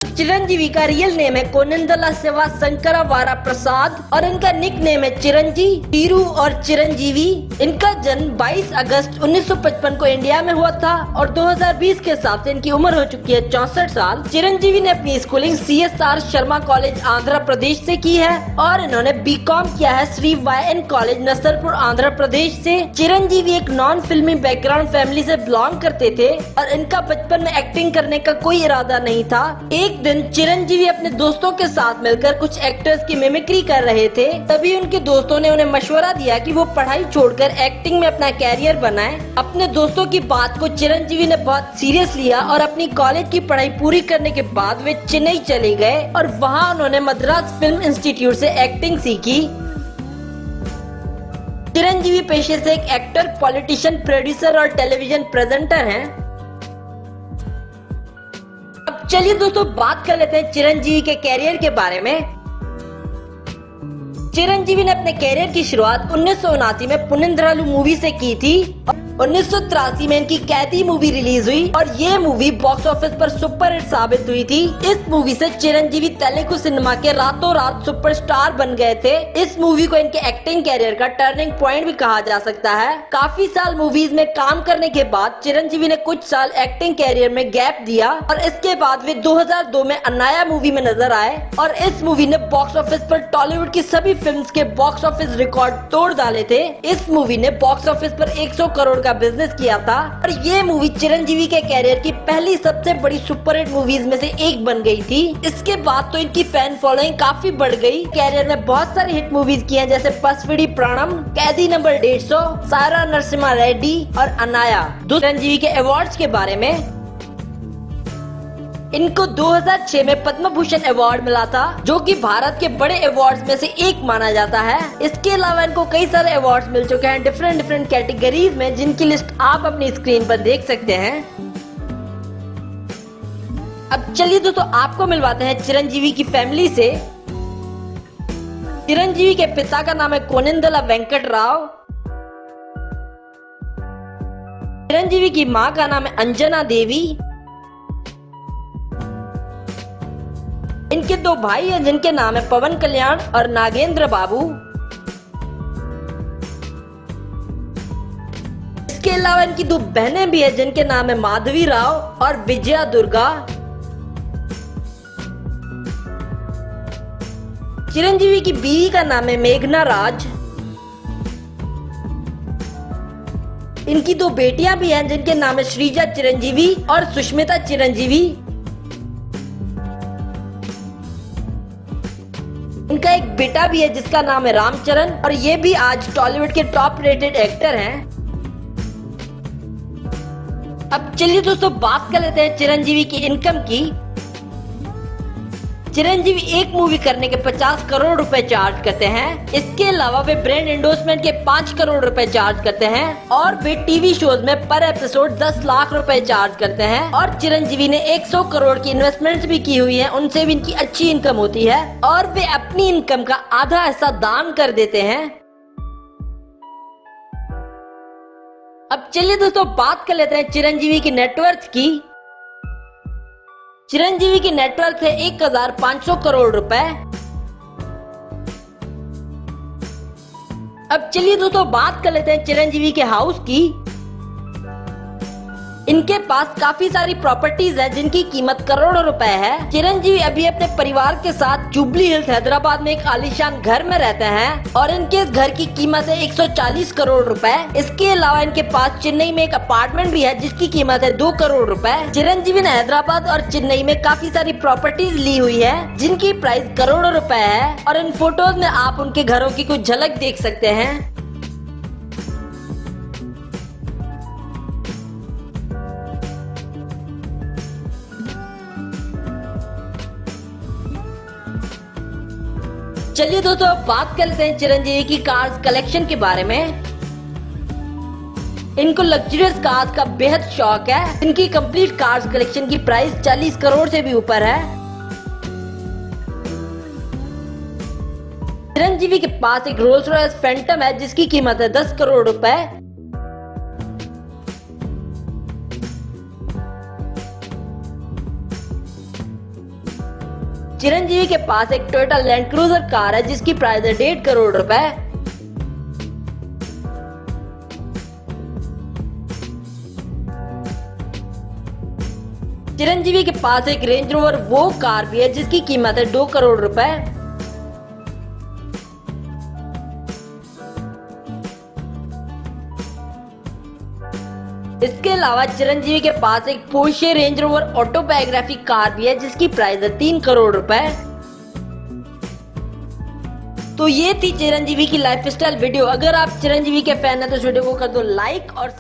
चिरंजीवी का real name है कोनिंदला शिवा शंकरा वारा प्रसाद और इनका निक नेम है चिरंजी, टीरू और चिरंजीवी। इनका जन्म 22 अगस्त 1955 को इंडिया में हुआ था और 2020 के हिसाब से इनकी उम्र हो चुकी है 64 साल। चिरंजीवी ने अपनी schooling CSR Sharma college Andhra Pradesh से की है और इन्होंने BCom किया है श्री YN कॉलेज नसरपुर आंध्र प्रदेश से। चिरंजीवी एक नॉन फिल्मी बैकग्राउंड फैमिली से बिलोंग करते थे और इनका बचपन में एक्टिंग करने का कोई इरादा नहीं था। एक दिन चिरंजीवी अपने दोस्तों के साथ मिलकर कुछ एक्टर्स की मिमिक्री कर रहे थे, तभी उनके दोस्तों ने उन्हें मशवरा दिया कि वो पढ़ाई छोड़कर एक्टिंग में अपना कैरियर बनाएं। अपने दोस्तों की बात को चिरंजीवी ने बहुत सीरियस लिया और अपनी कॉलेज की पढ़ाई पूरी करने के बाद वे चेन्नई चले गए और वहां उन्होंने मद्रास फिल्म इंस्टीट्यूट से एक्टिंग सीखी। चिरंजीवी पेशे से एक एक्टर, पॉलिटिशियन, प्रोड्यूसर और टेलीविजन प्रेजेंटर हैं। अब चलिए दोस्तों बात कर लेते हैं चिरंजीवी के कैरियर के बारे में। चिरंजीवी ने अपने कैरियर की शुरुआत 1979 में पुनिंद्रालू मूवी से की थी। 1983 में इनकी कैदी मूवी रिलीज हुई और ये मूवी बॉक्स ऑफिस पर सुपरहिट साबित हुई थी। इस मूवी से चिरंजीवी तेलुगु सिनेमा के रातों रात सुपरस्टार बन गए थे। इस मूवी को इनके एक्टिंग कैरियर का टर्निंग पॉइंट भी कहा जा सकता है। काफी साल मूवीज में काम करने के बाद चिरंजीवी ने कुछ साल एक्टिंग कैरियर में गैप दिया और इसके बाद वे 2002 में अनाया मूवी में नजर आए और इस मूवी ने बॉक्स ऑफिस पर टॉलीवुड की सभी फिल्म्स के बॉक्स ऑफिस रिकॉर्ड तोड़ डाले थे। इस मूवी ने बॉक्स ऑफिस पर 100 करोड़ का बिजनेस किया था और ये मूवी चिरंजीवी के कैरियर की पहली सबसे बड़ी सुपरहिट मूवीज में से एक बन गई थी। इसके बाद तो इनकी फैन फॉलोइंग काफी बढ़ गई। कैरियर में बहुत सारी हिट मूवीज की हैं जैसे पसविड़ी प्राणम, कैदी नंबर 150, सारा नरसिम्हा रेड्डी और अनाया। चिरंजीवी के अवार्ड्स के बारे में, इनको 2006 में पद्म भूषण अवार्ड मिला था जो कि भारत के बड़े अवार्ड्स में से एक माना जाता है। इसके अलावा इनको कई सारे अवार्ड्स मिल चुके हैं डिफरेंट कैटेगरीज में, जिनकी लिस्ट आप अपनी स्क्रीन पर देख सकते हैं। अब चलिए दोस्तों आपको मिलवाते हैं चिरंजीवी की फैमिली से। चिरंजीवी के पिता का नाम है कोनिंदला वेंकट राव। चिरंजीवी की माँ का नाम है अंजना देवी। इनके दो भाई हैं जिनके नाम है पवन कल्याण और नागेंद्र बाबू। इसके अलावा इनकी दो बहनें भी हैं जिनके नाम है माधवी राव और विजया दुर्गा। चिरंजीवी की बीवी का नाम है मेघना राज। इनकी दो बेटियां भी हैं जिनके नाम है श्रीजा चिरंजीवी और सुष्मिता चिरंजीवी। इनका एक बेटा भी है जिसका नाम है रामचरण और ये भी आज टॉलीवुड के टॉप रेटेड एक्टर हैं। अब चलिए दोस्तों बात कर लेते हैं चिरंजीवी की इनकम की। चिरंजीवी एक मूवी करने के 50 करोड़ रुपए चार्ज करते हैं। इसके अलावा वे ब्रांड एंडोर्समेंट के 5 करोड़ रुपए चार्ज करते हैं और वे टीवी शोज में पर एपिसोड 10 लाख रुपए चार्ज करते हैं। और चिरंजीवी ने 100 करोड़ की इन्वेस्टमेंट्स भी की हुई हैं, उनसे भी इनकी अच्छी इनकम होती है और वे अपनी इनकम का आधा हिस्सा दान कर देते हैं। अब चलिए दोस्तों बात कर लेते हैं चिरंजीवी की नेटवर्थ की। चिरंजीवी की नेटवर्थ है 1500 करोड़ रुपए। अब चलिए दोस्तों बात कर लेते हैं चिरंजीवी के हाउस की। इनके पास काफी सारी प्रॉपर्टीज है जिनकी कीमत करोड़ों रुपए है। चिरंजीवी अभी अपने परिवार के साथ जुबली हिल्स हैदराबाद में एक आलीशान घर में रहते हैं और इनके इस घर की कीमत है 140 करोड़ रुपए। इसके अलावा इनके पास चेन्नई में एक अपार्टमेंट भी है जिसकी कीमत है 2 करोड़ रुपए। चिरंजीवी ने हैदराबाद और चेन्नई में काफी सारी प्रॉपर्टीज ली हुई है जिनकी प्राइस करोड़ों रुपए है और इन फोटोज में आप उनके घरों की कुछ झलक देख सकते हैं। चलिए दोस्तों बात कर लेते हैं चिरंजीवी की कार्स कलेक्शन के बारे में। इनको लग्जरियस कार्स का बेहद शौक है। इनकी कंप्लीट कार्स कलेक्शन की प्राइस 40 करोड़ से भी ऊपर है। चिरंजीवी के पास एक रोल्स रॉयस फैंटम है जिसकी कीमत है 10 करोड़ रुपए। चिरंजीवी के पास एक टोयोटा लैंड क्रूजर कार है जिसकी प्राइस है 1.5 करोड़ रुपए। चिरंजीवी के पास एक रेंज रोवर वो कार भी है जिसकी कीमत है 2 करोड़ रुपए। इसके अलावा चिरंजीवी के पास एक Porsche range rover autobiography car भी है जिसकी प्राइस है 3 करोड़ रुपए। तो ये थी चिरंजीवी की लाइफस्टाइल वीडियो। अगर आप चिरंजीवी के फैन हैं तो इस वीडियो को कर दो लाइक और